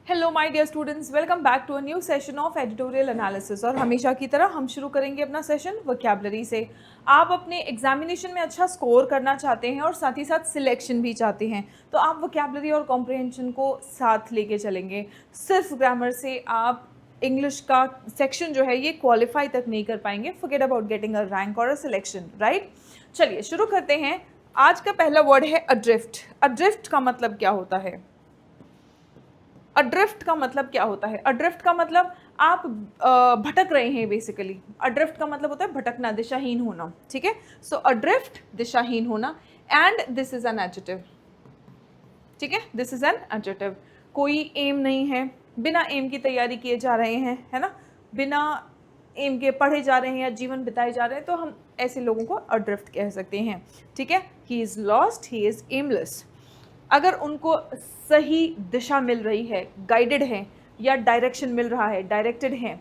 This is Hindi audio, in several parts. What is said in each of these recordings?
Hello my dear students, welcome back to a new session of editorial analysis. और हमेशा की तरह हम शुरू करेंगे अपना सेशन वोकैबुलरी से। आप अपने एग्जामिनेशन में अच्छा स्कोर करना चाहते हैं और साथ ही साथ सिलेक्शन भी चाहते हैं, तो आप वोकैबुलरी और कॉम्प्रिहेंशन को साथ लेके चलेंगे। सिर्फ ग्रामर से आप इंग्लिश का सेक्शन जो है ये क्वालिफाई तक नहीं कर पाएंगे। Forget about getting a rank और अ सिलेक्शन, राइट। चलिए शुरू करते हैं। आज का पहला वर्ड है अड्रिफ्ट। अड्रिफ्ट का मतलब क्या होता है? अड्रिफ्ट का मतलब क्या होता है? अड्रिफ्ट का मतलब आप भटक रहे हैं बेसिकली। अड्रिफ्ट का मतलब होता है भटकना, दिशाहीन होना, ठीक है। सो अड्रिफ्ट दिशाहीन होना, and this is an adjective, ठीक है। This is an adjective. कोई एम नहीं है, बिना एम की तैयारी किए जा रहे हैं, है ना, बिना एम के पढ़े जा रहे हैं या जीवन बिताए जा रहे हैं, तो हम ऐसे लोगों को अड्रिफ्ट कह सकते हैं, ठीक है। He is lost, he is aimless. अगर उनको सही दिशा मिल रही है, गाइडेड है, या डायरेक्शन मिल रहा है, डायरेक्टेड है,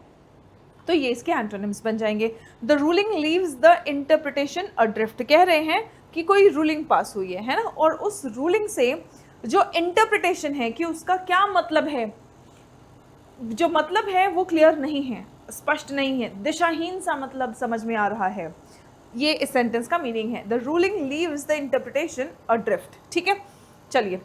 तो ये इसके एंटोनिम्स बन जाएंगे। The ruling leaves the interpretation adrift. कह रहे हैं कि कोई रूलिंग पास हुई है ना, और उस रूलिंग से जो इंटरप्रिटेशन है कि उसका क्या मतलब है, जो मतलब है वो क्लियर नहीं है, स्पष्ट नहीं है, दिशाहीन सा मतलब समझ में आ रहा है। ये इस सेंटेंस का मीनिंग है। The ruling leaves the interpretation adrift, ठीक है। चलिए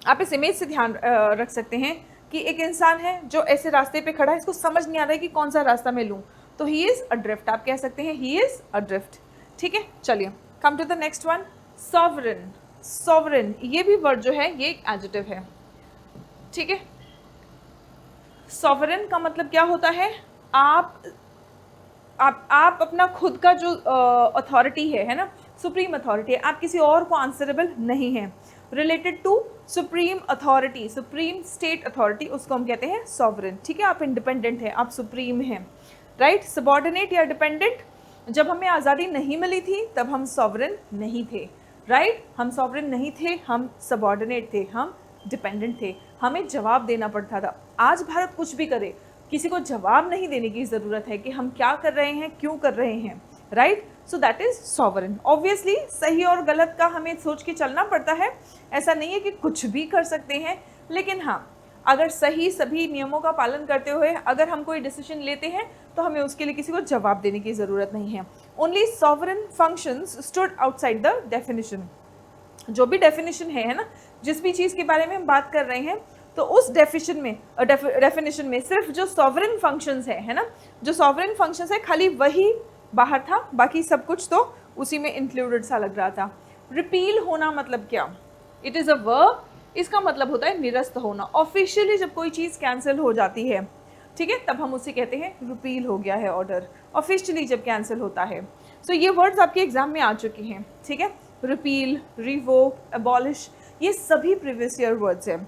आप इस इमेज से ध्यान रख सकते हैं कि एक इंसान है जो ऐसे रास्ते पे खड़ा है, इसको समझ नहीं आ रहा है कि कौन सा रास्ता मैं लूँ, तो ही इज अड्रिफ्ट। आप कह सकते हैं ही इज अड्रिफ्ट, ठीक है। चलिए come to the next one, sovereign. Sovereign ये भी वर्ड जो है ये एक एडजेक्टिव है, ठीक है। सॉवरेन का मतलब क्या होता है? आप अपना खुद का जो अथॉरिटी है ना, सुप्रीम अथॉरिटी है, आप किसी और को आंसरेबल नहीं है। Related to supreme authority, supreme state authority, उसको हम कहते हैं सॉवरेन, ठीक है। आप इंडिपेंडेंट हैं, आप सुप्रीम हैं, राइट। सबॉर्डिनेट या डिपेंडेंट, जब हमें आज़ादी नहीं मिली थी तब हम सॉवरेन नहीं थे, राइट। हम सॉवरेन नहीं थे, हम सबॉर्डिनेट थे, हम डिपेंडेंट थे, हमें जवाब देना पड़ता था। आज भारत कुछ भी करे, किसी को जवाब नहीं देने की ज़रूरत है कि हम क्या कर रहे हैं, क्यों कर रहे हैं, right. So that is sovereign. Obviously सही और गलत का हमें सोच के चलना पड़ता है। ऐसा नहीं है कि कुछ भी कर सकते हैं, लेकिन हाँ, अगर सही सभी नियमों का पालन करते हुए अगर हम कोई डिसीजन लेते हैं तो हमें उसके लिए किसी को जवाब देने की ज़रूरत नहीं है। Only sovereign functions stood outside the definition. जो भी डेफिनेशन है ना, जिस भी चीज़ के बारे में हम बात कर रहे हैं, तो उस डेफिनेशन में सिर्फ जो सॉवरेन फंक्शंस है ना, जो सॉवरेन फंक्शंस है खाली वही बाहर था, बाकी सब कुछ तो उसी में इंक्लूडेड सा लग रहा था। रिपील होना मतलब क्या? It is a verb. इसका मतलब होता है निरस्त होना। ऑफिशियली जब कोई चीज़ कैंसिल हो जाती है, ठीक है, तब हम उसे कहते हैं रिपील हो गया है ऑर्डर, ऑफिशियली जब कैंसिल होता है। सो ये वर्ड्स आपके एग्जाम में आ चुके हैं, ठीक है। रिपील, रिवोक, अबॉलिश, ये सभी प्रीवियस ईयर वर्ड्स हैं।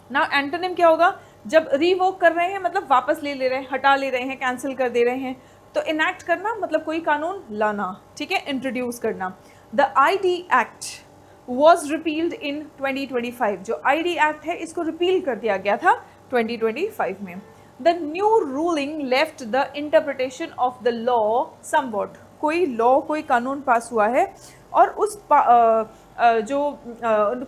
नाउ एंटोनिम क्या होगा? जब रिवोक कर रहे हैं मतलब वापस ले रहे हैं, हटा ले रहे हैं, कैंसिल कर दे रहे हैं। तो इनैक्ट करना मतलब कोई कानून लाना, ठीक है, इंट्रोड्यूस करना। The ID act was repealed in 2025। जो आईडी एक्ट है इसको रिपील कर दिया गया था 2025 में। The new ruling left the interpretation of the law somewhat. कोई लॉ, कोई कानून पास हुआ है और उस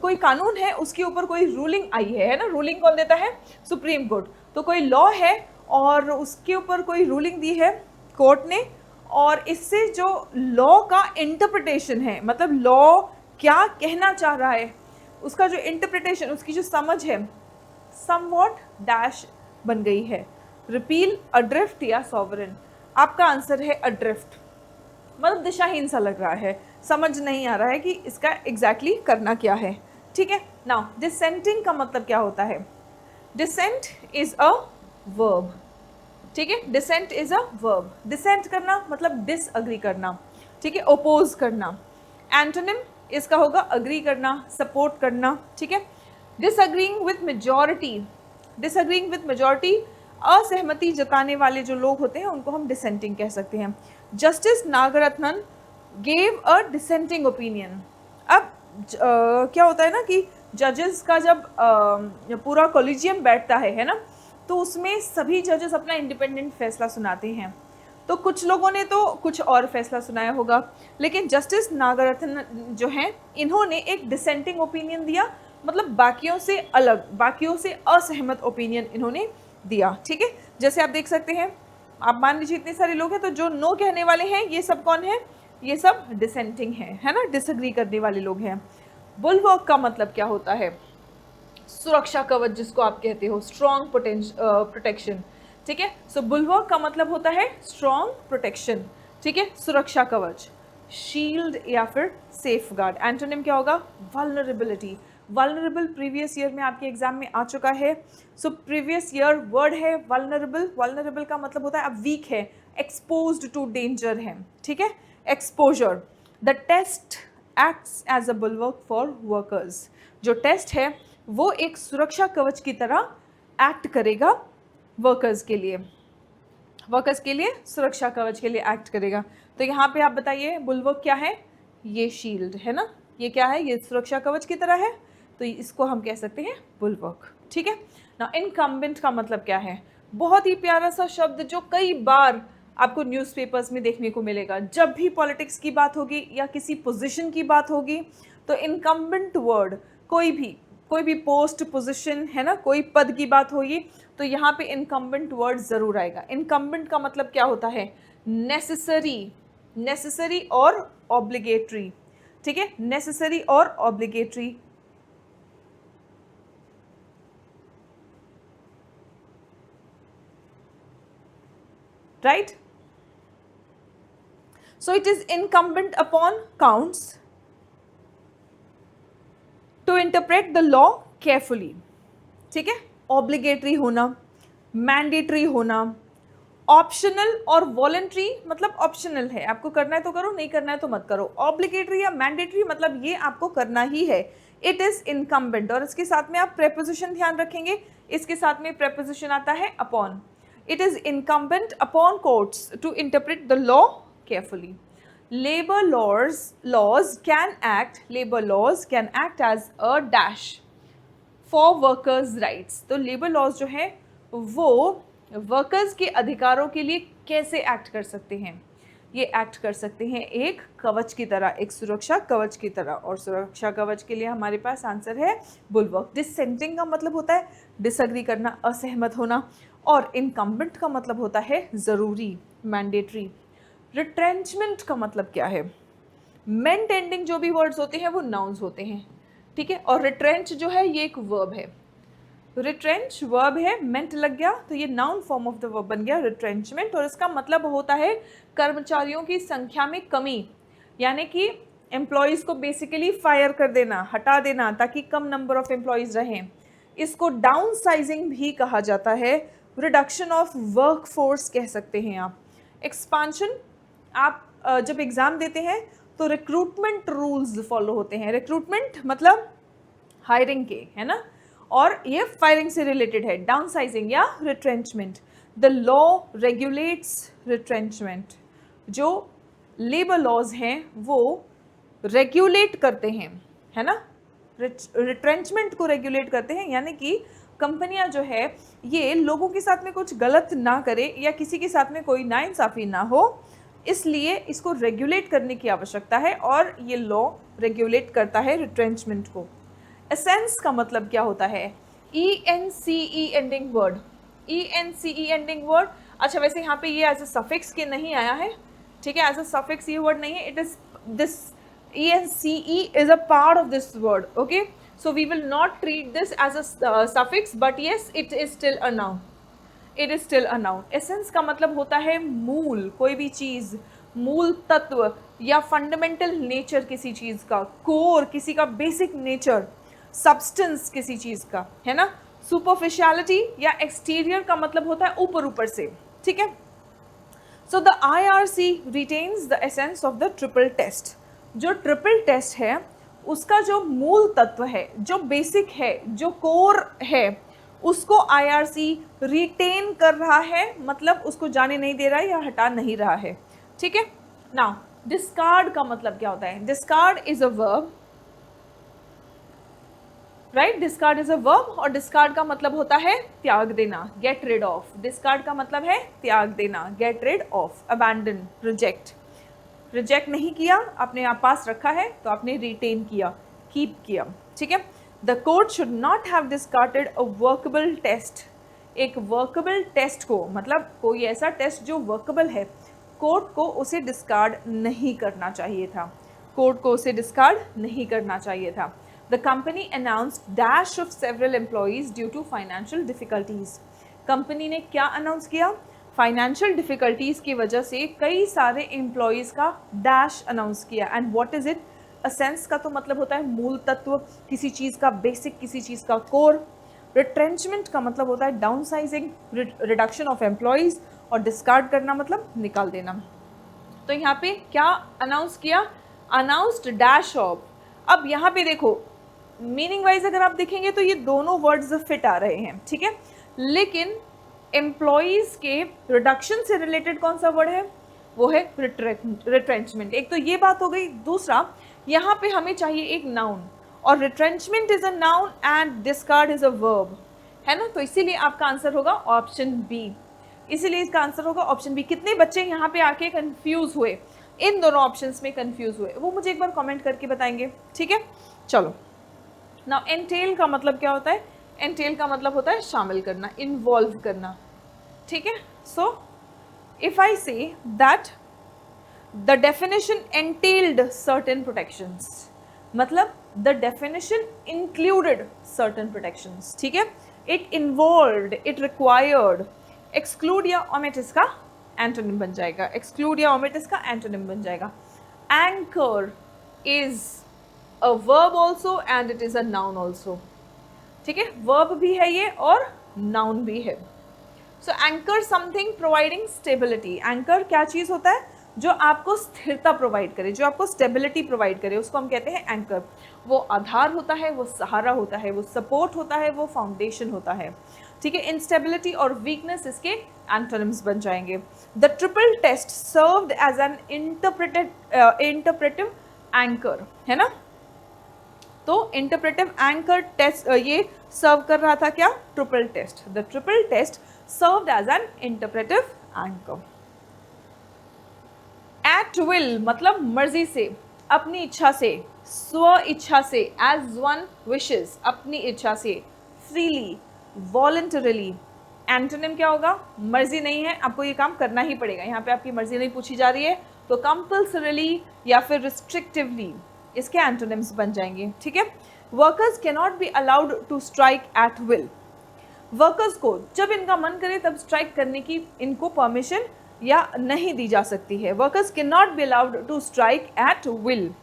कोई कानून है उसके ऊपर कोई रूलिंग आई है ना। रूलिंग कौन देता है? Supreme court. तो कोई लॉ है और उसके ऊपर कोई रूलिंग दी है कोर्ट ने, और इससे जो लॉ का इंटरप्रिटेशन है, मतलब लॉ क्या कहना चाह रहा है, उसका जो इंटरप्रिटेशन, उसकी जो समझ है, समवॉट डैश बन गई है। रिपील, अड्रिफ्ट या सॉवरेन? आपका आंसर है अड्रिफ्ट। मतलब दिशाहीन सा लग रहा है, समझ नहीं आ रहा है कि इसका एग्जैक्टली करना क्या है, ठीक है। नाउ डिसेंटिंग का मतलब क्या होता है? डिसेंट इज अ वर्ब, ठीक है। Dissent is a verb. Dissent करना मतलब डिसअग्री करना, ठीक है, ओपोज करना। एंटोनिम इसका होगा अग्री करना, सपोर्ट करना, ठीक है। Disagreeing with majority, disagreeing with majority, असहमति जताने वाले जो लोग होते हैं उनको हम डिसेंटिंग कह सकते हैं। Justice Nagarathnan gave a dissenting opinion. अब क्या होता है ना कि जजेस का जब पूरा कॉलेजियम बैठता है ना, तो उसमें सभी जजेस अपना इंडिपेंडेंट फैसला सुनाते हैं। तो कुछ लोगों ने तो कुछ और फैसला सुनाया होगा, लेकिन जस्टिस नागरत्नन जो हैं, इन्होंने एक डिसेंटिंग ओपिनियन दिया मतलब बाकियों से अलग, बाकियों से असहमत ओपिनियन इन्होंने दिया। ठीक है, जैसे आप देख सकते हैं, आप मान लीजिए इतने सारे लोग हैं, तो जो नो कहने वाले हैं ये सब कौन है, ये सब डिसेंटिंग है ना, डिसएग्री करने वाले लोग हैं। बुलवर्क का मतलब क्या होता है, सुरक्षा कवच जिसको आप कहते हो, स्ट्रॉन्ग प्रोटेक्शन। ठीक है, सो बुलवर्क का मतलब होता है स्ट्रॉन्ग प्रोटेक्शन। ठीक है, सुरक्षा कवच, शील्ड या फिर सेफ गार्ड। एंटोनिम क्या होगा, वल्नरेबिलिटी। वल्नरेबल प्रीवियस ईयर में आपके एग्जाम में आ चुका है। सो प्रीवियस ईयर वर्ड है वल्नरेबल। वल्नरेबल का मतलब होता है अब वीक है, एक्सपोज्ड टू डेंजर है। ठीक है, exposure. The test acts as a bulwark for workers. जो टेस्ट है वो एक सुरक्षा कवच की तरह एक्ट करेगा वर्कर्स के लिए, वर्कर्स के लिए सुरक्षा कवच के लिए एक्ट करेगा। तो यहाँ पे आप बताइए बुलवर्क क्या है, ये शील्ड है ना, ये क्या है, ये सुरक्षा कवच की तरह है, तो इसको हम कह सकते हैं बुलवर्क। ठीक है ना। इनकम्बेंट का मतलब क्या है, बहुत ही प्यारा सा शब्द जो कई बार आपको न्यूज़पेपर्स में देखने को मिलेगा। जब भी पॉलिटिक्स की बात होगी या किसी पोजीशन की बात होगी तो इनकम्बेंट वर्ड, कोई भी पोस्ट पोजीशन है ना, कोई पद की बात होगी तो यहाँ पे इनकम्बेंट वर्ड जरूर आएगा। इनकम्बेंट का मतलब क्या होता है, नेसेसरी, नेसेसरी और ऑब्लिगेटरी। ठीक है, नेसेसरी और obligatory. Right, so it is incumbent upon counts to interpret the law carefully। ठीक है, ऑब्लिगेटरी होना, मैंडेटरी होना, ऑप्शनल और वॉलंटरी मतलब ऑप्शनल है, आपको करना है तो करो, नहीं करना है तो मत करो। ऑब्लिगेटरी या मैंडेटरी मतलब ये आपको करना ही है। इट इज इनकम्बेंट, और इसके साथ में आप प्रेपोजिशन ध्यान रखेंगे, इसके साथ में प्रेपोजिशन आता है upon. It is incumbent upon courts to interpret the law carefully. labor laws can act as a dash for workers rights। तो लेबर लॉज जो है वो वर्कर्स के अधिकारों के लिए कैसे एक्ट कर सकते हैं, ये एक्ट कर सकते हैं एक कवच की तरह, एक सुरक्षा कवच की तरह। और सुरक्षा कवच के लिए हमारे पास आंसर है बुलवर्क। डिसेंटिंग का मतलब होता है डिसएग्री करना, असहमत होना। और इनकम्बेंट का मतलब होता है ज़रूरी, मैंडेटरी। रिट्रेंचमेंट का मतलब क्या है, मेंट एंडिंग जो भी वर्ड्स होते हैं वो नाउन्स होते हैं। ठीक है, और रिट्रेंच जो है ये एक वर्ब है, रिट्रेंच वर्ब है, मेंट लग गया तो ये noun form of the verb बन गया रिट्रेंचमेंट। और इसका मतलब होता है कर्मचारियों की संख्या में कमी, यानी कि एम्प्लॉयज़ को बेसिकली फायर कर देना, हटा देना, ताकि कम नंबर ऑफ एम्प्लॉयज़ रहें। इसको डाउन साइजिंग भी कहा जाता है, रिडक्शन ऑफ वर्क फोर्स कह सकते हैं आप। एक्सपांशन, आप जब एग्ज़ाम देते हैं तो रिक्रूटमेंट रूल्स फॉलो होते हैं। रिक्रूटमेंट मतलब हायरिंग के, है ना, और ये फायरिंग से रिलेटेड है। डाउन साइजिंग या retrenchment, the law regulates retrenchment. जो लेबर लॉज हैं वो रेगुलेट करते हैं, है ना, रिट्रेंचमेंट को रेगुलेट करते हैं, यानी कि कंपनियां जो है ये लोगों के साथ में कुछ गलत ना करे या किसी के साथ में कोई नाइंसाफ़ी ना हो, इसलिए इसको रेगुलेट करने की आवश्यकता है और ये लॉ रेगुलेट करता है रिट्रेंचमेंट को। एसेंस का मतलब क्या होता है, ENCE ending word, ENCE ending word. अच्छा, वैसे यहाँ पे ये एज अ सफिक्स के नहीं आया है, ठीक है, एज अ सफिक्स ये वर्ड नहीं है, it is this ENCE is a part of this word, okay, so we will not treat this as a suffix, but yes, it is still a noun, it is still a noun। Essence का मतलब होता है मूल, कोई भी चीज़, मूल तत्व या फंडामेंटल नेचर किसी चीज़ का, कोर किसी का बेसिक नेचर, सब्सटेंस किसी चीज़ का, है ना। सुपरफिशियलिटी या एक्सटीरियर का मतलब होता है ऊपर ऊपर से, ठीक है। So the IRC retains the essence of the triple test. जो ट्रिपल टेस्ट है उसका जो मूल तत्व है, जो बेसिक है, जो कोर है, उसको IRC रिटेन कर रहा है, मतलब उसको जाने नहीं दे रहा है या हटा नहीं रहा है, ठीक है। नाउ डिस्कार्ड का मतलब क्या होता है, discard is a verb, right, discard is a verb, और डिस्कार्ड का मतलब होता है त्याग देना, गेट रिड ऑफ। डिस्कार्ड का मतलब है त्याग देना, get rid of, abandon, reject. Reject नहीं किया, आपने आप पास रखा है तो आपने रिटेन किया, कीप किया, ठीक है। The court should not have discarded a workable test. एक वर्कबल टेस्ट को, मतलब कोई ऐसा टेस्ट जो वर्कबल है, कोर्ट को उसे डिस्कार्ड नहीं करना चाहिए था। कोर्ट को उसे डिस्कार्ड नहीं करना चाहिए था। The company announced dash of several employees due to financial difficulties. Company ने क्या अनाउंस किया? फाइनेंशियल डिफिकल्टीज की वजह से कई सारे एम्प्लॉयज़ का डैश अनाउंस किया। And what is it? असेंस का तो मतलब होता है मूल तत्व, किसी चीज़ का बेसिक, किसी चीज़ का कोर। रिट्रेंचमेंट का मतलब होता है down sizing, reduction of employees, और डिस्कार्ड करना मतलब निकाल देना। तो यहाँ पे क्या अनाउंस किया? Announced dash of. अब यहाँ पे देखो, मीनिंग वाइज अगर आप देखेंगे तो ये दोनों वर्ड्स फिट आ रहे हैं, ठीक है, लेकिन एम्प्लॉयज़ के रिडक्शन से रिलेटेड कौन सा वर्ड है? वो है रिट्रेंचमेंट। एक तो ये बात हो गई। दूसरा, यहाँ पे हमें चाहिए एक नाउन, और retrenchment is a noun and discard is a verb, है ना। तो इसीलिए आपका आंसर होगा ऑप्शन बी। इसीलिए इसका आंसर होगा ऑप्शन बी। कितने बच्चे यहाँ पे आके कंफ्यूज हुए, इन दोनों ऑप्शंस में कंफ्यूज हुए, वो मुझे एक बार कमेंट करके बताएंगे, ठीक है। चलो, नाउ एंटेल का मतलब क्या होता है? एंटेल का मतलब होता है शामिल करना, इन्वॉल्व करना, ठीक है। सो if I say that the definition entailed certain protections, मतलब the definition included certain protections, ठीक है। It involved, it required. Exclude या ओमिट इसका एंटोनिम बन जाएगा, एक्सक्लूड या ओमिट इसका एंटोनिम बन जाएगा। Anchor is a verb also and it is a noun also, ठीक है। वर्ब भी है ये और नाउन भी है। So anchor something providing stability. Anchor क्या चीज़ होता है? जो आपको स्थिरता प्रोवाइड करे, जो आपको स्टेबिलिटी प्रोवाइड करे, उसको हम कहते हैं एंकर। वो आधार होता है, वो सहारा होता है, वो सपोर्ट होता है, वो फाउंडेशन होता है, ठीक है। इंस्टेबिलिटी और वीकनेस इसके एंटोनिम्स बन जाएंगे। The triple test served as an interpretive anchor, है ना। तो इंटरप्रेटिव एंकर टेस्ट ये सर्व कर रहा था क्या? Triple test. The triple test served as an interpretive anchor. At will मतलब मर्जी से, अपनी इच्छा से, स्व इच्छा से, एज वन विशेस, अपनी इच्छा से, फ्रीली, वॉलंटरली। एंटोनिम क्या होगा? मर्जी नहीं है, आपको ये काम करना ही पड़ेगा। यहाँ पे आपकी मर्जी नहीं पूछी जा रही है, तो कंपल्सरीली या फिर रिस्ट्रिक्टिवली, इसके एंटोनिम्स बन जाएंगे, ठीक है। Workers can not be allowed to strike at will. Workers को जब इनका मन करे तब स्ट्राइक करने की इनको परमिशन या नहीं दी जा सकती है। Workers can not be allowed to strike at will,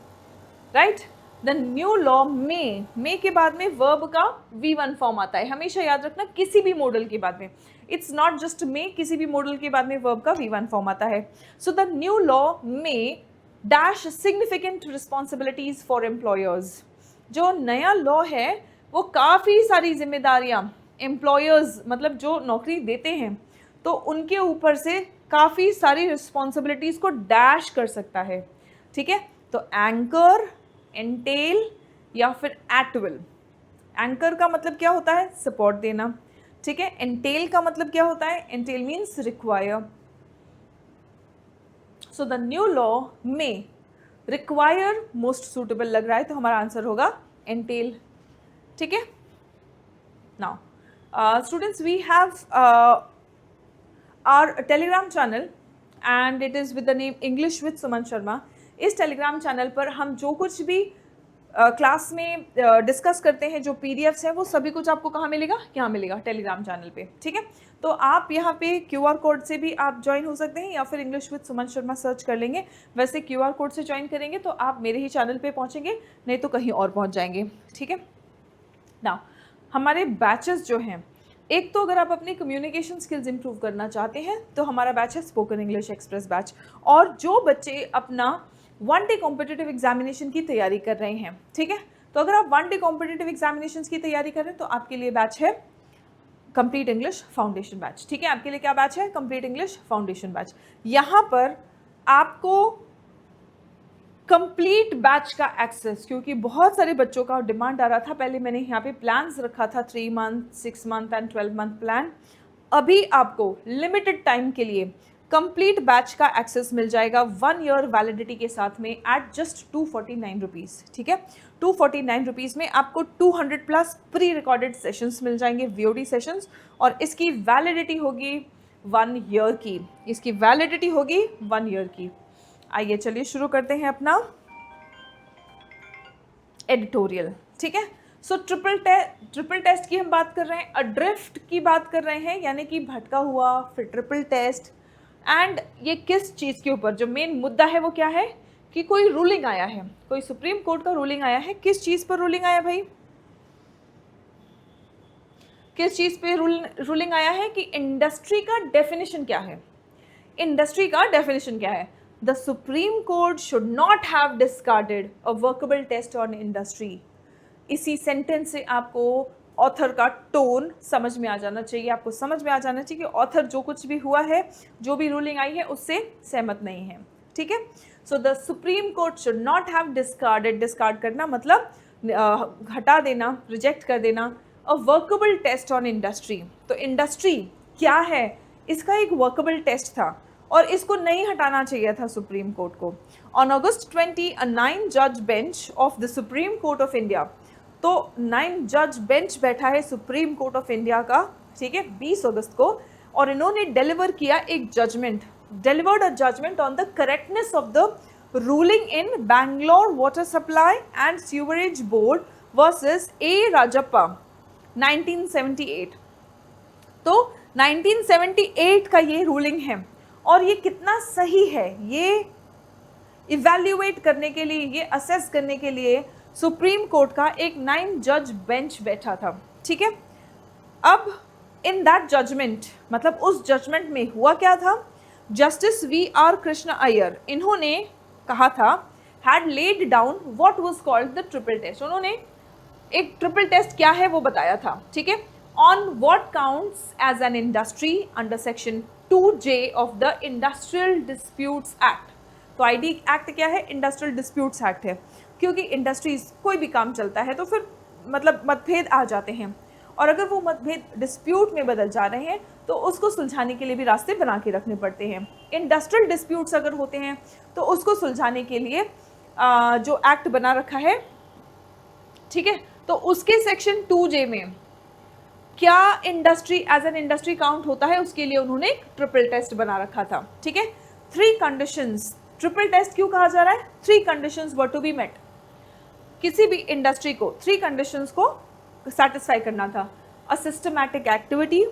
right. The new law may के बाद में वर्ब का V1 फॉर्म आता है, हमेशा याद रखना, किसी भी मॉडल के बाद में। इट्स नॉट जस्ट मे, किसी भी मॉडल के बाद में वर्ब का V1 फॉर्म आता है। So the new law may dash significant responsibilities for employers. जो नया लॉ है वो काफ़ी सारी जिम्मेदारियां एम्प्लॉयर्स, मतलब जो नौकरी देते हैं, तो उनके ऊपर से काफ़ी सारी रिस्पॉन्सिबिलिटीज़ को डैश कर सकता है, ठीक है। तो एंकर, एंटेल या फिर एट विल। एंकर का मतलब क्या होता है? सपोर्ट देना, ठीक है। एंटेल का मतलब क्या होता है? Entail means require. So the new law में रिक्वायर मोस्ट सूटेबल लग रहा है, तो हमारा आंसर होगा एंटेल, ठीक है। Now students, we have our telegram channel and it is with the name English with Suman Sharma। इस टेलीग्राम चैनल पर हम जो कुछ भी क्लास में डिस्कस करते हैं, जो पीडीएफ्स हैं, वो सभी कुछ आपको कहाँ मिलेगा? यहाँ मिलेगा, टेलीग्राम चैनल पे, ठीक है। तो आप यहाँ पे क्यूआर कोड से भी आप ज्वाइन हो सकते हैं या फिर English with Suman Sharma search कर लेंगे। वैसे क्यूआर कोड से ज्वाइन करेंगे तो आप मेरे ही चैनल पे पहुँचेंगे, नहीं तो कहीं और पहुँच जाएंगे, ठीक है ना। हमारे बैचेस जो हैं, एक तो अगर आप अपनी कम्युनिकेशन स्किल्स इंप्रूव करना चाहते हैं तो हमारा बैच है स्पोकन इंग्लिश एक्सप्रेस बैच। और जो बच्चे अपना 1 डे कॉम्पिटिटिव एग्जामिनेशन की तैयारी कर रहे हैं, ठीक है, तो अगर आप 1 डे कॉम्पिटिटिव एग्जामिनेशन की तैयारी कर रहे हैं तो आपके लिए बैच है कंप्लीट इंग्लिश फाउंडेशन बैच, ठीक है। आपके लिए क्या बैच है? Complete English foundation batch. यहाँ पर आपको कंप्लीट बैच का एक्सेस, क्योंकि बहुत सारे बच्चों का डिमांड आ रहा था, पहले मैंने यहाँ पे प्लान्स रखा था 3 month, 6 month and 12 month plan. अभी आपको लिमिटेड टाइम के लिए कंप्लीट बैच का एक्सेस मिल जाएगा 1 ईयर वैलिडिटी के साथ में एट जस्ट 249 रुपीज़, ठीक है। 249 रुपीज़ में आपको 200 प्लस प्री रिकॉर्डेड सेशंस मिल जाएंगे, VOD सेशंस, और इसकी वैलिडिटी होगी 1 ईयर की, इसकी वैलिडिटी होगी 1 ईयर की। आइए चलिए शुरू करते हैं अपना एडिटोरियल, ठीक है। सो ट्रिपल टेस्ट की हम बात कर रहे हैं, अड्रिफ्ट की बात कर रहे हैं, यानी कि भटका हुआ, फिर ट्रिपल टेस्ट, एंड ये किस चीज़ के ऊपर, जो मेन मुद्दा है वो क्या है कि कोई रूलिंग आया है, कोई सुप्रीम कोर्ट का रूलिंग आया है। किस चीज़ पर रूलिंग आया भाई, किस चीज़ पे रूलिंग आया है कि इंडस्ट्री का डेफिनेशन क्या है, इंडस्ट्री का डेफिनेशन क्या है। The supreme court should not have discarded a workable test on industry. इसी सेंटेंस से आपको ऑथर का टोन समझ में आ जाना चाहिए, आपको समझ में आ जाना चाहिए कि ऑथर जो कुछ भी हुआ है, जो भी रूलिंग आई है, उससे सहमत नहीं है, ठीक है। So the supreme court should not have discarded, discard करना मतलब हटा देना, रिजेक्ट कर देना, अ वर्केबल टेस्ट ऑन इंडस्ट्री। तो इंडस्ट्री क्या है, इसका एक वर्केबल टेस्ट था और इसको नहीं हटाना चाहिए था सुप्रीम कोर्ट को। ऑन अगस्त 20 अ 9 जज bench of the supreme court of India, तो 9 जज बेंच बैठा है सुप्रीम कोर्ट ऑफ इंडिया का, ठीक है, 20 अगस्त को, और इन्होंने डिलीवर किया एक judgement, delivered a judgement on the correctness of the ruling in Bangalore water supply and sewerage board versus A Rajappa 1978। तो 1978 का ये रूलिंग है और ये कितना सही है, ये इवैल्यूएट करने के लिए, ये असेस करने के लिए सुप्रीम कोर्ट का एक 9 जज बेंच बैठा था, ठीक है। अब इन दैट जजमेंट, मतलब उस जजमेंट में हुआ क्या था, जस्टिस VR कृष्ण अय्यर, इन्होंने कहा था, had laid down what was called the triple test. उन्होंने एक ट्रिपल टेस्ट क्या है वो बताया था, ठीक है। On what counts as an industry under section 2J of the industrial disputes act. तो ID एक्ट क्या है, इंडस्ट्रियल डिस्प्यूट्स एक्ट है, क्योंकि इंडस्ट्रीज कोई भी काम चलता है तो फिर मतलब मतभेद आ जाते हैं, और अगर वो मतभेद डिस्प्यूट में बदल जा रहे हैं तो उसको सुलझाने के लिए भी रास्ते बना के रखने पड़ते हैं। इंडस्ट्रियल डिस्प्यूट्स अगर होते हैं तो उसको सुलझाने के लिए जो एक्ट बना रखा है, ठीक है, तो उसके सेक्शन 2J में क्या industry as an industry count होता है, उसके लिए उन्होंने एक ट्रिपल टेस्ट बना रखा था, ठीक है। 3 कंडीशंस, ट्रिपल टेस्ट क्यों कहा जा रहा है, 3 conditions were to be met. किसी भी इंडस्ट्री को 3 कंडीशंस को सेटिस्फाई करना था, a systematic activity,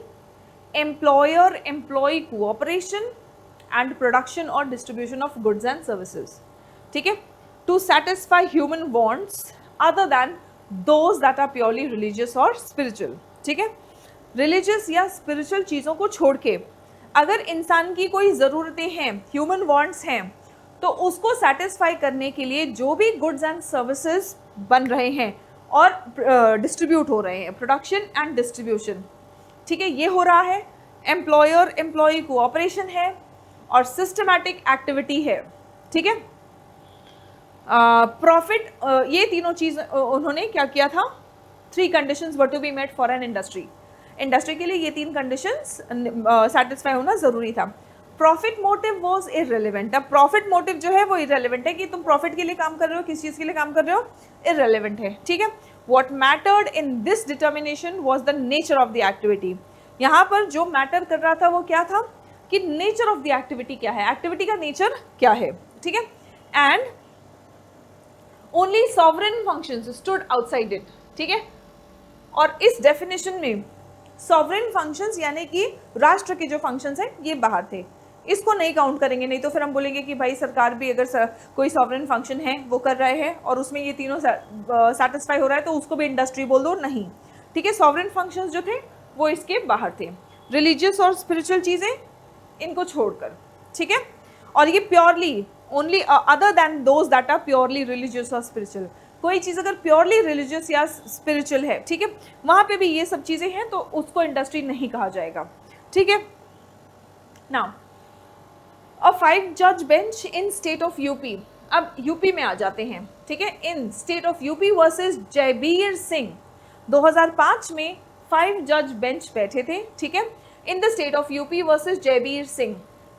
employer employ cooperation and production और distribution of goods and services, ठीक है, to satisfy human wants other than those that are purely religious और स्पिरिचुअल, ठीक है। रिलीजियस या स्पिरिचुअल चीज़ों को छोड़ के अगर इंसान की कोई ज़रूरतें हैं, ह्यूमन वांट्स हैं, तो उसको सेटिस्फाई करने के लिए जो भी गुड्स एंड सर्विसेज बन रहे हैं और डिस्ट्रीब्यूट हो रहे हैं, प्रोडक्शन एंड डिस्ट्रीब्यूशन, ठीक है, ये हो रहा है। एम्प्लॉयर एम्प्लॉय कोऑपरेशन है और सिस्टमैटिक एक्टिविटी है, ठीक है। प्रॉफिट, ये तीनों चीज़ उन्होंने क्या किया था, 3 conditions were to be met for an industry. Industry के लिए ये 3 कंडीशंस सेटिस्फाई होना ज़रूरी था। Profit motive was irrelevant. अब प्रॉफिट मोटिव जो है वो इररेलेवेंट है, कि तुम प्रॉफिट के लिए काम कर रहे हो, किस चीज़ के लिए काम कर रहे हो, इररेलेवेंट है, ठीक है। What mattered in this determination was the nature of the activity. यहाँ पर जो मैटर कर रहा था वो क्या था कि नेचर ऑफ द एक्टिविटी क्या है, एक्टिविटी का नेचर क्या है, ठीक है। And only sovereign functions stood outside it, ठीक है। और इस डेफिनेशन में सॉवरेन फंक्शंस यानी कि राष्ट्र के जो फंक्शंस हैं ये बाहर थे, इसको नहीं काउंट करेंगे, नहीं तो फिर हम बोलेंगे कि भाई सरकार भी अगर कोई सॉवरेन फंक्शन है वो कर रहे हैं और उसमें ये तीनों सेटिस्फाई हो रहा है तो उसको भी इंडस्ट्री बोल दो, नहीं, ठीक है। सॉवरेन फंक्शंस जो थे वो इसके बाहर थे, रिलीजियस और स्पिरिचुअल चीज़ें इनको छोड़कर, ठीक है। और ये purely only other than those that are purely religious और स्पिरिचुअल, कोई चीज़ अगर प्योरली रिलीजियस या स्पिरिचुअल है, ठीक है, वहाँ पे भी ये सब चीज़ें हैं तो उसको इंडस्ट्री नहीं कहा जाएगा, ठीक है। नाउ अ 5 जज bench in state of UP, अब यूपी में आ जाते हैं, ठीक है। इन state of UP versus Jaibir Singh, 2005 में 5 जज बेंच बैठे थे, ठीक है, in the state of UP versus Jaibir Singh.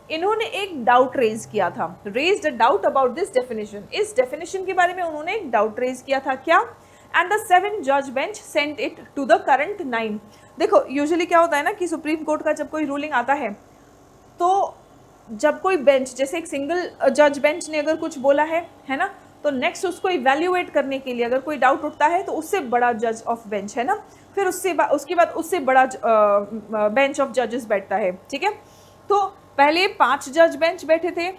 इन्होंने एक डाउट रेज किया था, raised a doubt about this definition, इस डेफिनेशन के बारे में उन्होंने एक डाउट रेज किया था क्या, एंड द 7 जज bench sent it to the current 9। देखो यूजुअली क्या होता है ना कि सुप्रीम कोर्ट का जब कोई रूलिंग आता है तो जब कोई बेंच, जैसे एक सिंगल जज बेंच ने अगर कुछ बोला है ना, तो नेक्स्ट उसको इवैल्यूएट करने के लिए अगर कोई डाउट उठता है तो उससे बड़ा जज ऑफ बेंच है ना, फिर उसके बाद उससे बड़ा बेंच ऑफ जजेस बैठता है, ठीक है। तो पहले 5 जज बेंच बैठे थे,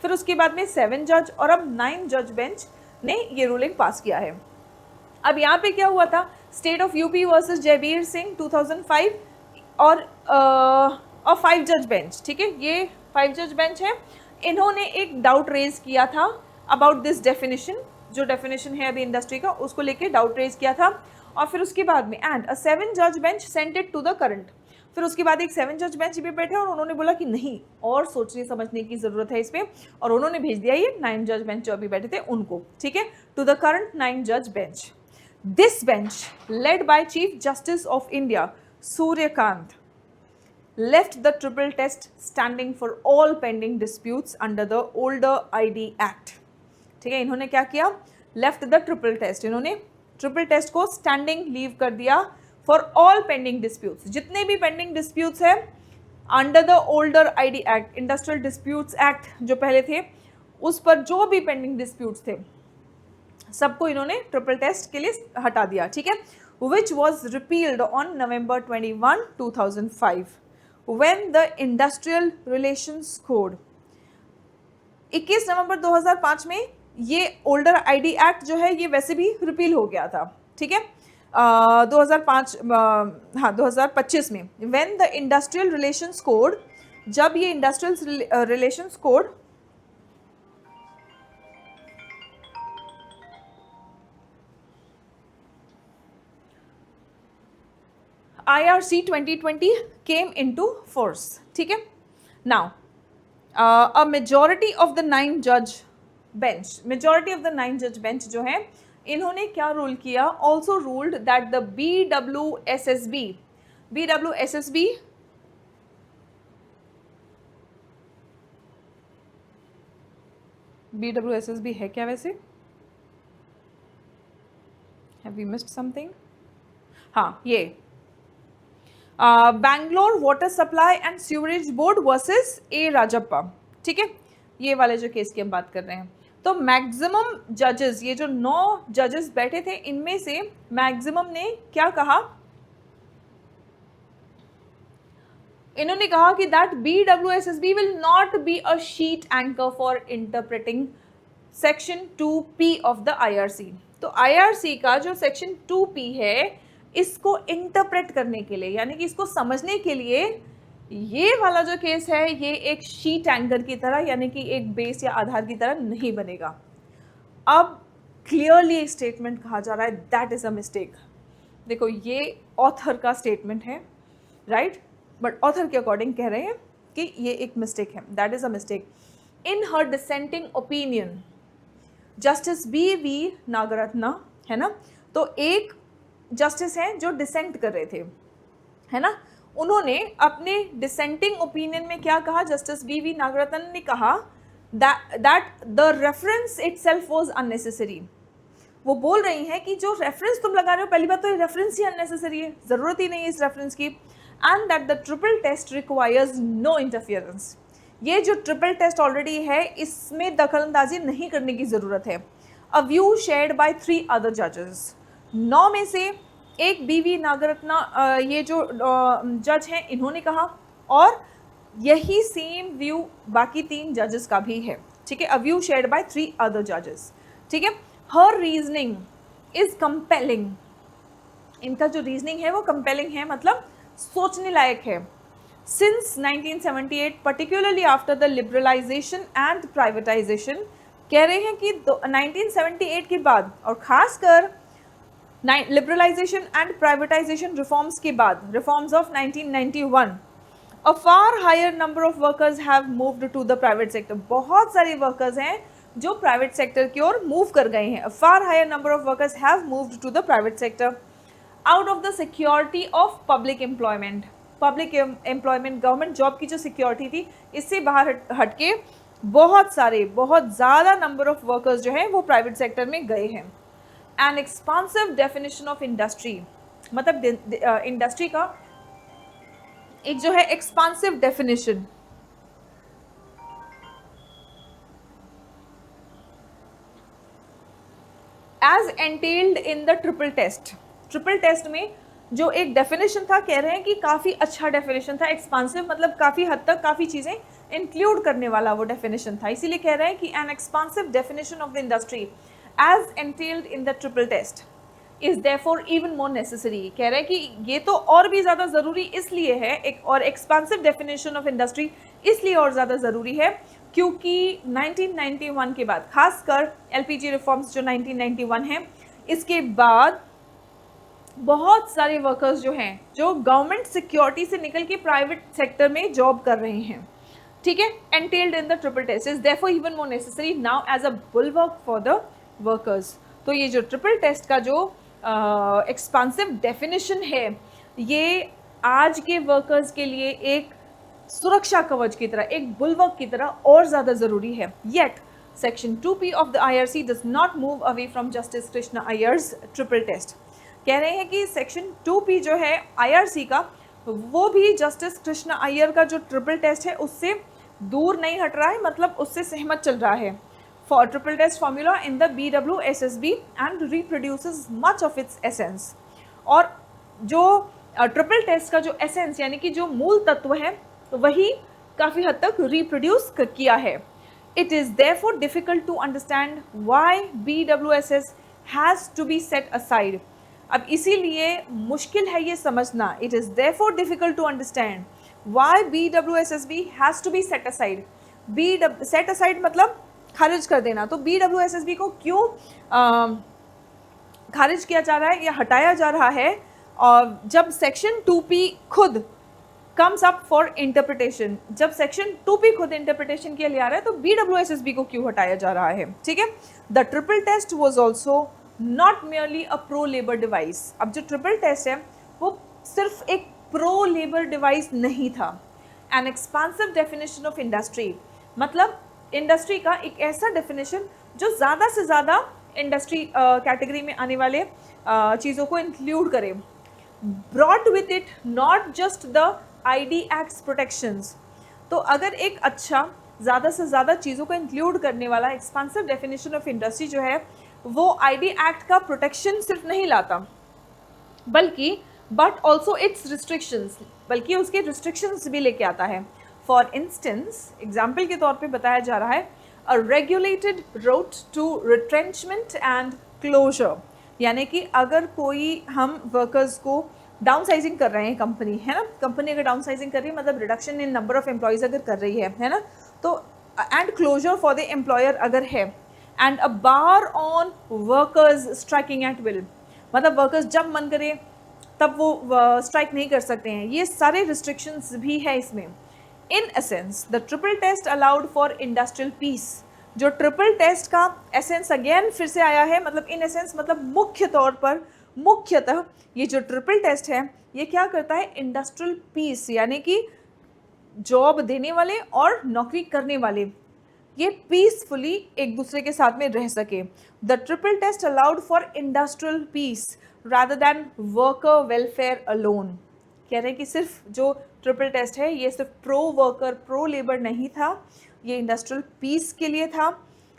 फिर उसके बाद में 7 जज और अब 9 जज बेंच ने ये रूलिंग पास किया है। अब यहाँ पे क्या हुआ था, state of UP versus Jaiveer Singh 2005 और 5 जज बेंच, ठीक है, ये 5 जज बेंच है। इन्होंने एक डाउट रेज किया था अबाउट दिस डेफिनेशन, जो डेफिनेशन है अभी इंडस्ट्री का, उसको लेके डाउट रेज किया था। और फिर उसके बाद में एंड अ 7 जज bench sent it to the current, फिर उसके बाद एक 7 जज बेंच पे बैठे और उन्होंने बोला कि नहीं और सोचने समझने की ज़रूरत है इस पर, और उन्होंने भेज दिया ये 9 जज बेंच जो अभी बैठे थे उनको, ठीक है, टू द करंट 9 जज bench. This bench led by chief justice of India Suryakant left the triple test standing for all pending disputes under the older ID Act, ठीक है। इन्होंने क्या किया, लेफ्ट द ट्रिपल टेस्ट, इन्होंने ट्रिपल टेस्ट को स्टैंडिंग लीव कर दिया फॉर ऑल पेंडिंग डिस्प्यूट्स, जितने भी पेंडिंग डिस्प्यूट्स है under the older ID act, industrial disputes act जो पहले थे उस पर जो भी पेंडिंग डिस्प्यूट्स थे सबको इन्होंने ट्रिपल टेस्ट के लिए हटा दिया, ठीक है, which was repealed on November 21, 2005 when the Industrial Relations Code 21 नवंबर 2005 में ये ओल्डर ID एक्ट जो है ये वैसे भी रिपील हो गया था, ठीक है, 2025 में। when the Industrial Relations Code, जब ये industrial relations code IRC 2020 came into force, ठीक है। Now a majority of the 9 judge bench, majority of the 9 judge bench जो है इन्होंने क्या रूल किया, also ruled that the BWSSB है क्या वैसे, have we missed something, हाँ ये Bangalore water supply and sewerage board versus A Rajappa, ठीक है, ये वाले जो केस की हम बात कर रहे हैं। तो मैक्सिमम जजेस, ये जो 9 जजेस बैठे थे इनमें से मैक्सिमम ने क्या कहा, इन्होंने कहा कि that BWSSB will not be a sheet anchor for interpreting section 2P of the IRC। तो IRC का जो सेक्शन 2P है इसको इंटरप्रेट करने के लिए, यानी कि इसको समझने के लिए ये वाला जो केस है ये एक शीट एंकर की तरह, यानी कि एक बेस या आधार की तरह नहीं बनेगा। अब क्लियरली स्टेटमेंट कहा जा रहा है दैट इज अ मिस्टेक। देखो ये ऑथर का स्टेटमेंट है, राइट, बट ऑथर के अकॉर्डिंग कह रहे हैं कि ये एक मिस्टेक है, that is a mistake. In her dissenting opinion justice BV Nagarathna, है ना, तो एक जस्टिस हैं जो डिसेंट कर रहे थे, है ना, उन्होंने अपने डिसेंटिंग ओपिनियन में क्या कहा, जस्टिस BV नागरत्न ने कहा that the reference itself was unnecessary. वो बोल रही हैं कि जो रेफरेंस तुम लगा रहे हो, पहली बात तो ये रेफरेंस ही अननेसेसरी है, ज़रूरत ही नहीं है इस रेफरेंस की, and that the triple test requires no interference. ये जो ट्रिपल टेस्ट ऑलरेडी है इसमें दखलंदाजी नहीं करने की ज़रूरत है। A view shared by 3 other जजेस, 9 में से एक BV नागरत्ना ये जो जज हैं इन्होंने कहा, और यही सेम व्यू बाकी 3 जजेस का भी है, ठीक है, a view shared by 3 other जजेस, ठीक है। हर रीजनिंग इज कंपेलिंग, इनका जो रीजनिंग है वो कंपेलिंग है, मतलब सोचने लायक है। Since 1978 particularly after the liberalization and privatization, कह रहे हैं कि 1978 के बाद और खासकर लिबरलाइजेशन एंड प्राइवेटाइजेशन रिफॉर्म्स के बाद, reforms of 1991, a far higher number of workers have moved to the private sector. बहुत सारे वर्कर्स हैं जो प्राइवेट सेक्टर की ओर मूव कर गए हैं। A far higher number of workers have moved to the private sector out of the security of public employment. Public employment, government job की जो सिक्योरिटी थी, इससे बाहर हटके बहुत ज़्यादा नंबर ऑफ वर्कर्स जो हैं वो प्राइवेट सेक्टर में गए हैं। An expansive definition of industry, मतलब इंडस्ट्री का एक जो है expansive definition, as entailed in the triple test. Triple test में जो एक डेफिनेशन था, कह रहे हैं कि काफ़ी अच्छा डेफिनेशन था। एक्सपांसिव मतलब काफ़ी हद तक काफ़ी चीज़ें इंक्लूड करने वाला वो डेफिनेशन था, इसीलिए कह रहे हैं कि an expansive definition of the industry as entailed in the triple test is therefore even more necessary. कह रहे हैं कि ये तो और भी ज़्यादा ज़रूरी इसलिए है, एक और एक्सपांसिव डेफिनेशन ऑफ इंडस्ट्री इसलिए और ज़्यादा ज़रूरी है क्योंकि 1991 के बाद, खासकर एलपीजी रिफॉर्म्स जो 1991 हैं, इसके बाद बहुत सारे वर्कर्स जो हैं जो गवर्नमेंट सिक्योरिटी से निकल के प्राइवेट सेक्टर में जॉब कर रहे हैं, ठीक है। Entailed in the triple test is therefore even more necessary now as a bulwark for the workers. तो ये जो ट्रिपल टेस्ट का जो एक्सपांसिव डेफिनेशन है, ये आज के वर्कर्स के लिए एक सुरक्षा कवच की तरह, एक बुलवर्क की तरह और ज़्यादा ज़रूरी है। Yet section 2P of the IRC does not move away from justice Krishna Iyer's triple test. कह रहे हैं कि सेक्शन 2P जो है IRC का, वो भी जस्टिस कृष्णा अय्यर का जो ट्रिपल टेस्ट है उससे दूर नहीं हट रहा है, मतलब उससे सहमत चल रहा है। For triple test formula in the BWSSB and reproduces much of its essence. और जो ट्रिपल टेस्ट का जो एसेंस यानी कि जो मूल तत्व है, तो वही काफ़ी हद तक रिप्रोड्यूस किया है। It is therefore difficult to understand why BWSS has to be set aside. अब इसीलिए मुश्किल है ये समझना, it is therefore difficult to understand why BWSSB has to be set aside. Set aside मतलब खारिज कर देना। तो BWSSB को क्यों खारिज किया जा रहा है या हटाया जा रहा है, और जब सेक्शन 2P खुद कम्स अप फॉर इंटरप्रिटेशन, जब सेक्शन 2P खुद इंटरप्रिटेशन के लिए आ रहा है, तो BWSSB को क्यों हटाया जा रहा है, ठीक है। The triple test was also not merely a pro labour device. अब जो ट्रिपल टेस्ट है वो सिर्फ एक प्रो लेबर डिवाइस नहीं था। N expansive definition of industry मतलब इंडस्ट्री का एक ऐसा डेफिनेशन जो ज़्यादा से ज़्यादा इंडस्ट्री कैटेगरी में आने वाले चीज़ों को इंक्लूड करे। Brought with it not just the ID acts protections. तो अगर एक अच्छा ज़्यादा से ज़्यादा चीज़ों को इंक्लूड करने वाला एक्सपांसिव डेफिनेशन ऑफ इंडस्ट्री जो है, वो ID एक्ट का प्रोटेक्शन सिर्फ नहीं लाता, बल्कि बट ऑल्सो इट्स रिस्ट्रिक्शंस, बल्कि उसके रिस्ट्रिक्शंस भी लेके आता है। फॉर इंस्टेंस, एग्जाम्पल के तौर पे बताया जा रहा है, a regulated route to retrenchment and closure. यानी कि अगर कोई हम वर्कर्स को डाउन साइजिंग कर रहे हैं, कंपनी है ना, कंपनी अगर डाउन साइजिंग कर रही है मतलब reduction in number of employees अगर कर रही है ना, तो and closure for the employer अगर है, and a bar on workers striking at will, मतलब वर्कर्स जब मन करे तब वो स्ट्राइक नहीं कर सकते हैं, ये सारे रिस्ट्रिक्शंस भी है इसमें। In essence the triple test allowed for industrial peace. जो ट्रिपल टेस्ट का एसेंस अगेन फिर से आया है, मतलब इन एसेंस मतलब मुख्य तौर पर, मुख्यतः ये जो ट्रिपल टेस्ट है ये क्या करता है, इंडस्ट्रियल पीस यानी कि जॉब देने वाले और नौकरी करने वाले ये पीसफुली एक दूसरे के साथ में रह सके। The triple test allowed for industrial peace rather than worker welfare alone. कह रहे हैं कि सिर्फ जो ट्रिपल टेस्ट है ये सिर्फ प्रो वर्कर प्रो लेबर नहीं था, ये इंडस्ट्रियल पीस के लिए था,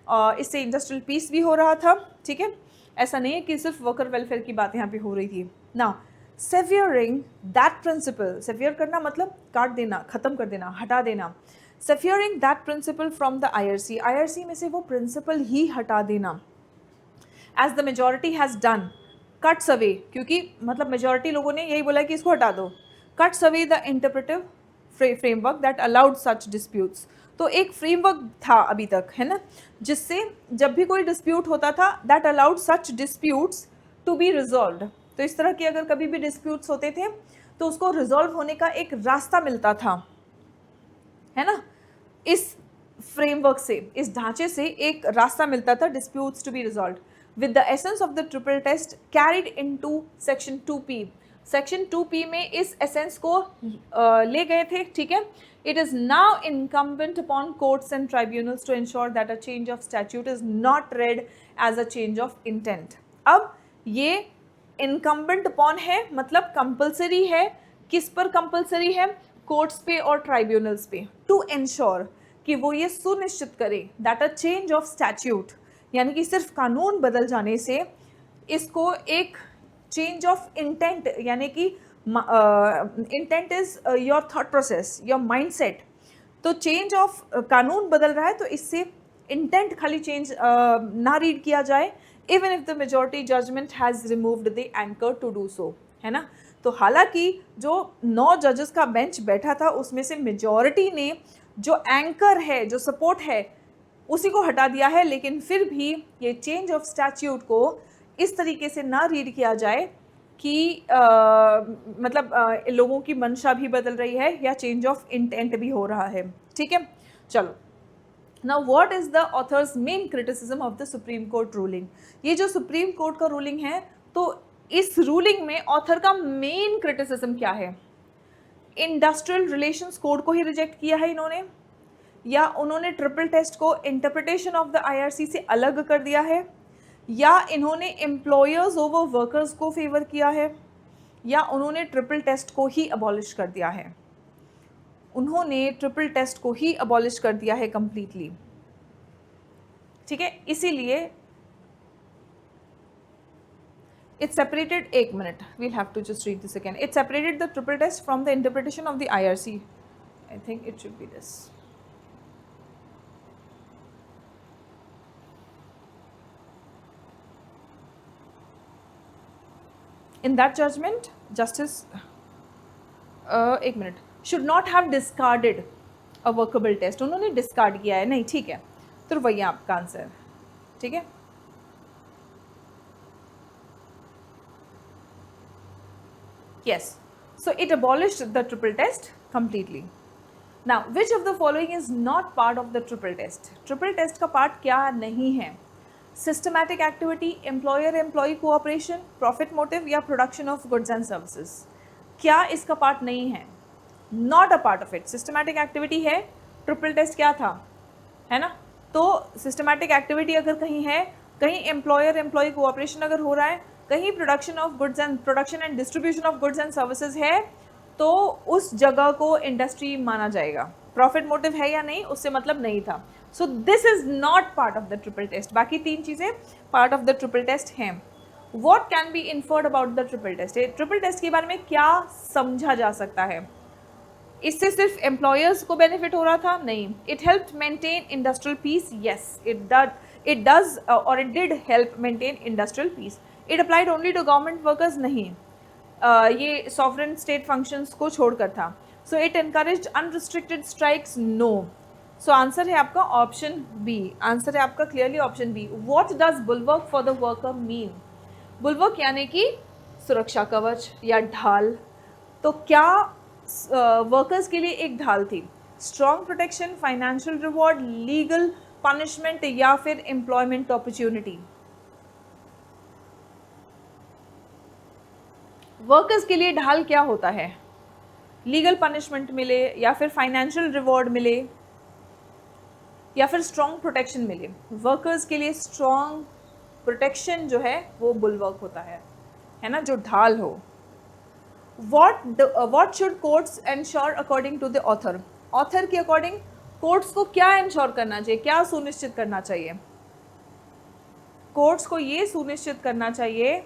और इससे इंडस्ट्रियल पीस भी हो रहा था, ठीक है। ऐसा नहीं है कि सिर्फ वर्कर वेलफेयर की बात यहाँ पे हो रही थी ना। सेवियरिंग दैट प्रिंसिपल, सेवियर करना मतलब काट देना, ख़त्म कर देना, हटा देना। Severing that principle from the IRC, IRC में से वो प्रिंसिपल ही हटा देना। As the majority has done, cuts away, क्योंकि मतलब मेजॉरिटी लोगों ने यही बोला कि इसको हटा दो। Cuts away the interpretive framework that allowed such disputes. तो एक फ्रेमवर्क था अभी तक, है ना, जिससे जब भी कोई डिस्प्यूट होता था that allowed such disputes to be resolved. तो इस तरह के अगर कभी भी डिस्प्यूट्स होते थे तो उसको रिजॉल्व होने का एक रास्ता मिलता था, है ना। इस फ्रेमवर्क से, इस ढांचे से एक रास्ता मिलता था disputes to be resolved with the essence of the triple test carried into section 2P। Section 2P में इस एसेंस को ले गए थे, ठीक है। It is now incumbent upon courts and tribunals to ensure that a change of statute is not read as a change of intent. अब ये इनकम्बेंट अपॉन है, मतलब कंपल्सरी है। किस पर कंपल्सरी है? कोर्ट्स पे और ट्राइब्यूनल्स पे, टू इंश्योर कि वो ये सुनिश्चित करे that a change of statute, यानी कि सिर्फ कानून बदल जाने से इसको एक चेंज ऑफ इंटेंट, यानी कि intent is your thought process, your mindset. तो चेंज ऑफ कानून बदल रहा है तो इससे इंटेंट खाली चेंज ना रीड किया जाए, even if the majority judgment has removed the anchor to do so, है ना। तो हालांकि जो 9 जजेस का बेंच बैठा था उसमें से मेजॉरिटी ने जो एंकर है, जो सपोर्ट है, उसी को हटा दिया है, लेकिन फिर भी ये चेंज ऑफ स्टैट्यूट को इस तरीके से ना रीड किया जाए कि मतलब लोगों की मंशा भी बदल रही है या चेंज ऑफ इंटेंट भी हो रहा है, ठीक है। चलो, now what is the author's main criticism of the supreme court ruling. ये जो सुप्रीम कोर्ट का रूलिंग है, तो इस रूलिंग में ऑथर का मेन क्रिटिसिज्म क्या है? इंडस्ट्रियल रिलेशंस कोड को ही रिजेक्ट किया है इन्होंने, या उन्होंने ट्रिपल टेस्ट को इंटरप्रिटेशन ऑफ द आईआरसी से अलग कर दिया है, या इन्होंने एम्प्लॉयर्स ओवर वर्कर्स को फेवर किया है, या उन्होंने ट्रिपल टेस्ट को ही अबॉलिश कर दिया है। उन्होंने ट्रिपल टेस्ट को ही अबॉलिश कर दिया है कंप्लीटली, ठीक है। इसीलिए it separated, एक minute, we'll have to just read this again. It separated the triple test from the interpretation of the IRC. I think it should be this. In that judgment, justice एक minute, should not have discarded a workable test. उन्होंने discard किया है, नहीं, ठीक है, तो वही आपका आंसर, ठीक है। Yes, so it abolished the triple test completely. Now, which of the following is not part of the triple test? Triple test का part क्या नहीं है? Systematic activity, employer-employee cooperation, profit motive या production of goods and services. क्या इसका part नहीं है? Not a part of it. Systematic activity है, triple test क्या था, है ना। तो systematic activity अगर कहीं है, कहीं employer-employee cooperation अगर हो रहा है, कहीं production of goods and production and distribution of goods and services है, तो उस जगह को इंडस्ट्री माना जाएगा। प्रॉफिट मोटिव है या नहीं, उससे मतलब नहीं था। So this is not part of the triple test. बाकी 3 चीज़ें part of the triple test हैं। What can be inferred about the triple test? Triple test के बारे में क्या समझा जा सकता है? इससे सिर्फ एम्प्लॉयर्स को बेनिफिट हो रहा था? नहीं। It helped maintain industrial peace? Yes, it does और it did help maintain industrial peace. It applied only to government workers? नहीं, ये सॉवरेन स्टेट फंक्शंस को छोड़कर था। So it encourage unrestricted strikes? No. So answer है आपका ऑप्शन बी। आंसर है आपका clearly option B. What does bulwark for the worker mean? Bulwark यानी कि सुरक्षा कवच या ढाल। तो क्या वर्कर्स के लिए एक ढाल थी? Strong protection, financial reward, legal punishment या फिर एम्प्लॉयमेंट अपॉर्चुनिटी? वर्कर्स के लिए ढाल क्या होता है? लीगल पनिशमेंट मिले, या फिर फाइनेंशियल रिवॉर्ड मिले, या फिर स्ट्रॉन्ग प्रोटेक्शन मिले। वर्कर्स के लिए स्ट्रॉन्ग प्रोटेक्शन जो है वो बुलवर्क होता है ना, जो ढाल हो। What should courts ensure according to the author? Author के अकॉर्डिंग कोर्ट्स को क्या एंश्योर करना चाहिए, क्या सुनिश्चित करना चाहिए? कोर्ट्स को ये सुनिश्चित करना चाहिए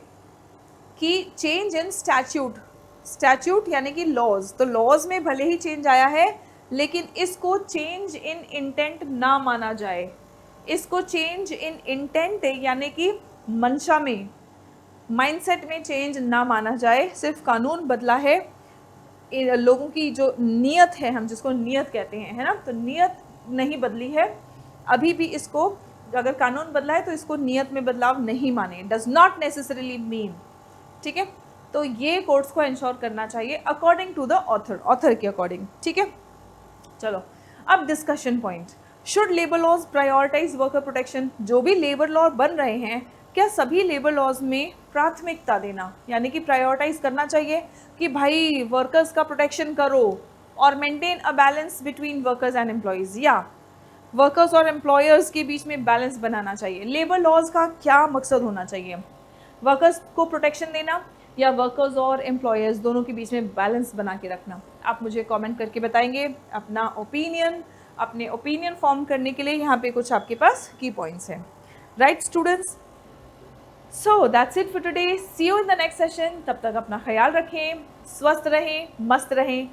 कि चेंज इन स्टैट्यूट यानी कि लॉज, तो लॉज में भले ही चेंज आया है लेकिन इसको चेंज इन इंटेंट ना माना जाए। इसको चेंज इन इंटेंट यानी कि मंशा में, माइंडसेट में चेंज ना माना जाए। सिर्फ कानून बदला है, लोगों की जो नीयत है, हम जिसको नीयत कहते हैं, है ना, तो नीयत नहीं बदली है अभी भी। इसको अगर कानून बदला है तो इसको नीयत में बदलाव नहीं माने, डज नॉट नेसेसरीली मीन, ठीक है। तो ये कोर्ट्स को इंश्योर करना चाहिए अकॉर्डिंग टू द ऑथर के अकॉर्डिंग, ठीक है। चलो, अब discussion point, should labour laws prioritize worker protection? जो भी लेबर लॉ बन रहे हैं, क्या सभी लेबर लॉज में प्राथमिकता देना, यानी कि प्रायोरिटाइज करना चाहिए कि भाई वर्कर्स का प्रोटेक्शन करो और maintain a balance between workers and employees, या वर्कर्स और एम्प्लॉयर्स के बीच में बैलेंस बनाना चाहिए? लेबर लॉज का क्या मकसद होना चाहिए? वर्कर्स को प्रोटेक्शन देना या वर्कर्स और एम्प्लॉयर्स दोनों के बीच में बैलेंस बना के रखना? आप मुझे कमेंट करके बताएंगे अपना ओपिनियन। अपने ओपिनियन फॉर्म करने के लिए यहाँ पे कुछ आपके पास की पॉइंट्स हैं, right students? So that's it for today, see you in the next session. तब तक अपना ख्याल रखें, स्वस्थ रहें, मस्त रहें,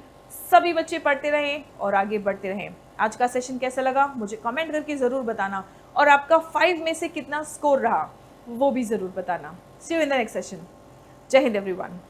सभी बच्चे पढ़ते रहें और आगे बढ़ते रहें। आज का सेशन कैसा लगा मुझे कमेंट करके ज़रूर बताना, और आपका 5 में से कितना स्कोर रहा वो भी ज़रूर बताना। See you in the next session. जय हिंद एवरीवन।